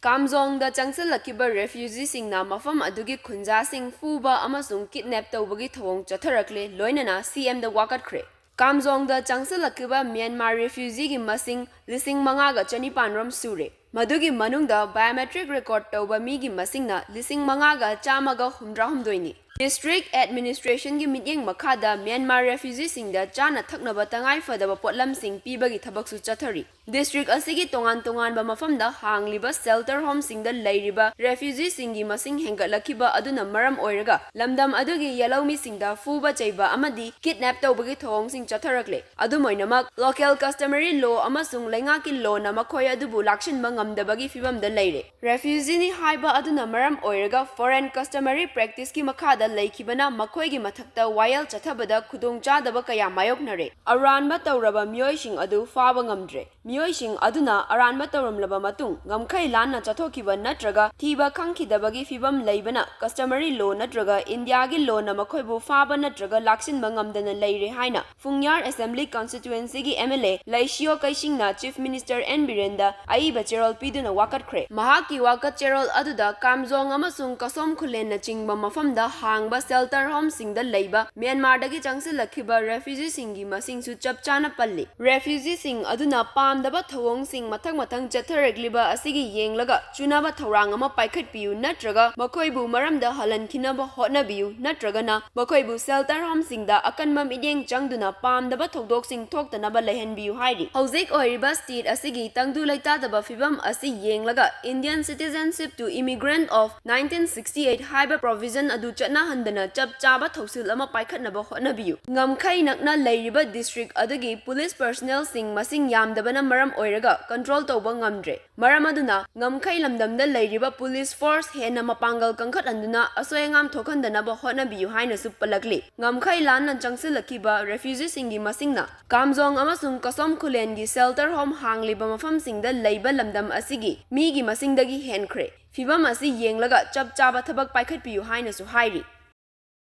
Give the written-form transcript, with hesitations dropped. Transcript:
Kamjong da Changsilakhiba Refugee singna mafam adugi Khunja Fuba amasung Kidnap Twba thawong Hourakle loinana CM da Khre. Kamjong da Changsilakhiba Myanmar refugee gi masing lising mangaga chanipanrom sure. Madugi manungda biometric record tawba mi gi masingna lising mangaga chamaga humdoini. District Administration gi mityeng makhada Myanmar refugee singda chana thaknaba tangai fadaba potlam sing pibagi thabaksu chathari. District asigi tongan ba mafamda hangliba shelter home singda leiriba refugee singi masing hengatlakhiba aduna maram oiraga lamdam adugi yalomi singda fuba cheiba amadi kidnap tawbagi thawong sing chatharakle. Adumoinamak local customary law amasung lengaki law na makhoi adubu lakshinba ngamdabagi fibamda leire. Refugee ni haiba aduna maram oiraga foreign customary practice ki makhada leikibana makhoi gi mathakta wayal chathabada khudong chadaba kaya mayoknare. Aranba tawraba myoising adu faba ngamdre. Myoising aduna aranba tawramlaba matung ngamkhai lanna chathokiba natraga thiba khangkhidabagi fibam leibana customary law natraga India gi law na makhoibu faba natraga laksinba ngamdana leire haina Fungyar Assembly Constituency gi MLA Laishio Kaisingna Chief Minister N Birenda aiba cherol piduna Khre. Mahaki wakat cherol aduda Kamjong amasung kasom khulen na chingba mafamda hangba shelter home singda leiba Myanmar dagi Changsilakhiba refugee singi masing su chapchana palli. Refugee sing aduna pamdaba thawong sing mathang chatharagliba asigi yenglaga chunaba thawrang ama paikhatpiu natraga makhoibu maramda halankinaba hotnabiu natragana makhoibu shelter home singda akanma midyeng changduna pamdaba thodok sing thoktanaba lehenbiu hairi. Hojik oiriba state asigi tangdu laitadaba fibam asi yenglaga Indian citizenship to immigrant of 1968 haiba provision adu chana handana chapchaba thausil ama paikhatnaba hotnabiu. Ngamkhai nakna leiriba district adagi police personnel sing masing yamdabana maram oiraga control tawba ngamdre. Maram aduna ngamkhai lamdamda leiriba police force hena mapangal kangkhat anduna asoyangam thokhandanaba hotnabiu haina su palakli. Ngamkhai lanna Changsilakhiba refugee singi masingna Kamjong amasung kasom khulen gi shelter home hangliba mafam singda leiba lamdam asigi mi gi masingdagi henkhre. Fibam asi yenglaga chapchaba thabak paikhatpiu haina su hairi.